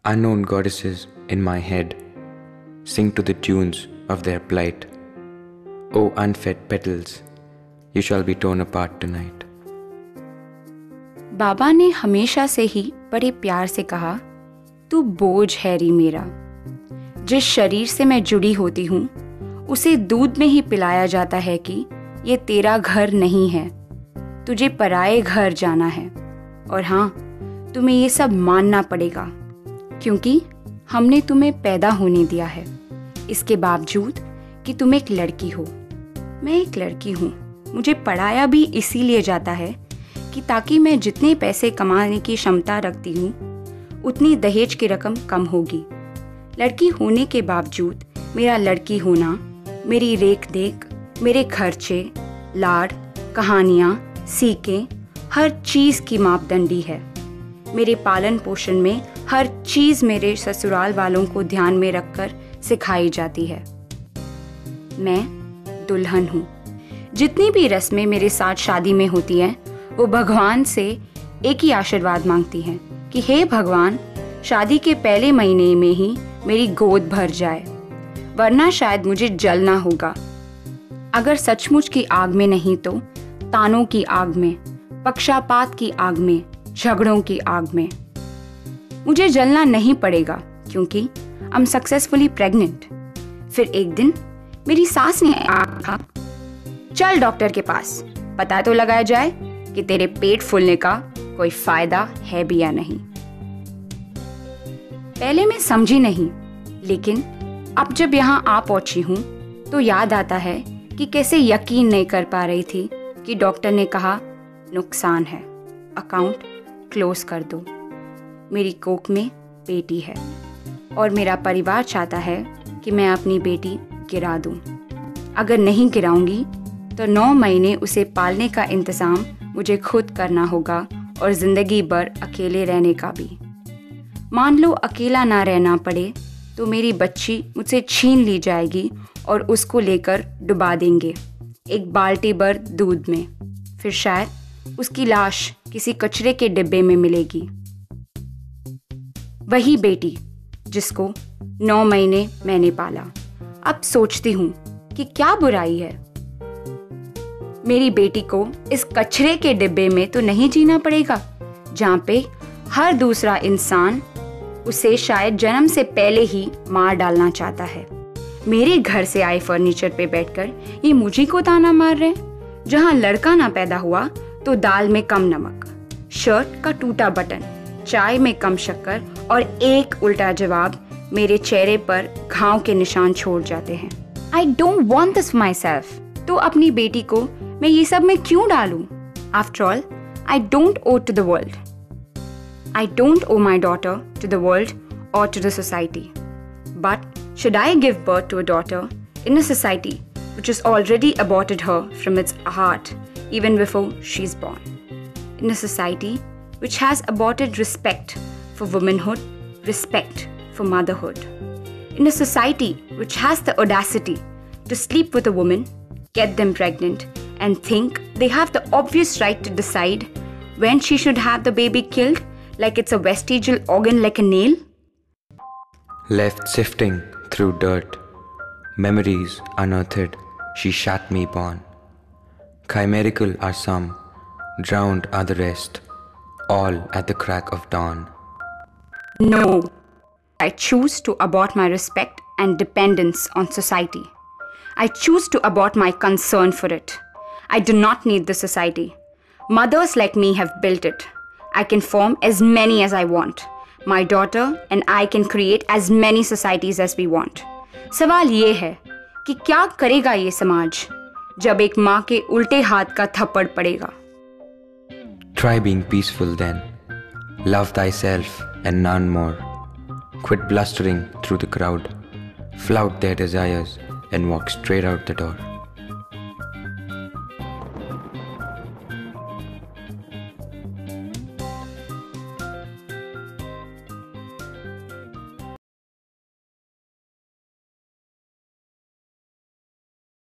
Unknown goddesses in my head sing to the tunes of their plight. O unfed petals, you shall be torn apart tonight. बाबा ने हमेशा से ही बड़े प्यार से कहा, तू बोझ है री मेरा। जिस शरीर से मैं जुड़ी होती हूँ उसे दूध में ही पिलाया जाता है कि ये तेरा घर नहीं है, तुझे पराए घर जाना है। और हाँ, तुम्हें ये सब मानना पड़ेगा क्योंकि हमने तुम्हें पैदा होने दिया है, इसके बावजूद कि तुम एक लड़की हो। मैं एक लड़की हूँ, मुझे पढ़ाया भी इसीलिए जाता है कि ताकि मैं जितने पैसे कमाने की क्षमता रखती हूँ उतनी दहेज की रकम कम होगी। लड़की होने के बावजूद मेरा लड़की होना मेरी रेख देख, मेरे खर्चे, लाड, कहानियाँ, सीखें, हर चीज़ की मापदंडी है। मेरे पालन पोषण में हर चीज़ मेरे ससुराल वालों को ध्यान में रखकर सिखाई जाती है। मैं दुल्हन हूँ। जितनी भी रस्में मेरे साथ शादी में होती हैं वो भगवान से एक ही आशीर्वाद मांगती हैं कि हे भगवान, शादी के पहले महीने में ही मेरी गोद भर जाए, वरना शायद मुझे जलना होगा। अगर सचमुच की आग में नहीं तो तानों की आग में, पक्षापात की आग में, झगड़ों की आग में। मुझे जलना नहीं पड़ेगा क्योंकि आई एम सक्सेसफुली प्रेग्नेंट। फिर एक दिन मेरी सास ने कहा, चल डॉक्टर के पास, पता तो लगाया जाए कि तेरे पेट फूलने का कोई फायदा है भी या नहीं। पहले मैं समझी नहीं, लेकिन अब जब यहाँ आ पहुंची हूँ तो याद आता है कि कैसे यकीन नहीं कर पा रही थी कि डॉक्टर ने कहा नुकसान है, अकाउंट क्लोज कर दो। मेरी कोख में बेटी है और मेरा परिवार चाहता है कि मैं अपनी बेटी गिरा दूं। अगर नहीं गिराऊंगी तो 9 महीने उसे पालने का इंतज़ाम मुझे खुद करना होगा और ज़िंदगी भर अकेले रहने का भी। मान लो अकेला ना रहना पड़े तो मेरी बच्ची मुझसे छीन ली जाएगी और उसको लेकर डुबा देंगे एक बाल्टी भर दूध में। फिर शायद उसकी लाश किसी कचरे के डिब्बे में मिलेगी। वही बेटी जिसको 9 महीने मैंने पाला। अब सोचती हूँ कि क्या बुराई है। मेरी बेटी को इस कचरे के डिब्बे में तो नहीं जीना पड़ेगा जहाँ पे हर दूसरा इंसान उसे शायद जन्म से पहले ही मार डालना चाहता है। मेरे घर से आए फर्नीचर पे बैठकर ये मुझे को ताना मार रहे हैं। जहाँ लड़का ना पैदा हुआ तो दाल में कम नमक, शर्ट का टूटा बटन, चाय में कम शक्कर और एक उल्टा जवाब मेरे चेहरे पर घाव के निशान छोड़ जाते हैं। I don't want this my self. तो अपनी बेटी को मैं ये सब में क्यों डालूं? After all, I don't owe to the world. I don't owe my daughter to the world or to the society. But should I give birth to a daughter in a society which has already aborted her from its heart even before she's born? In a society which has aborted respect for womanhood, respect for motherhood. In a society which has the audacity to sleep with a woman, get them pregnant, and think they have the obvious right to decide when she should have the baby killed like it's a vestigial organ like a nail? Left sifting through dirt, memories unearthed, she shat me born. Chimerical are some, drowned are the rest, all at the crack of dawn. No, I choose to abort my respect and dependence on society. I choose to abort my concern for it. I do not need the society. Mothers like me have built it. I can form as many as I want. My daughter and I can create as many societies as we want. सवाल ये है कि क्या करेगा ये समाज जब एक माँ के उल्टे हाथ का थप्पड़ पड़ेगा? Try being peaceful then. Love thyself and none more. Quit blustering through the crowd. Flout their desires and walk straight out the door.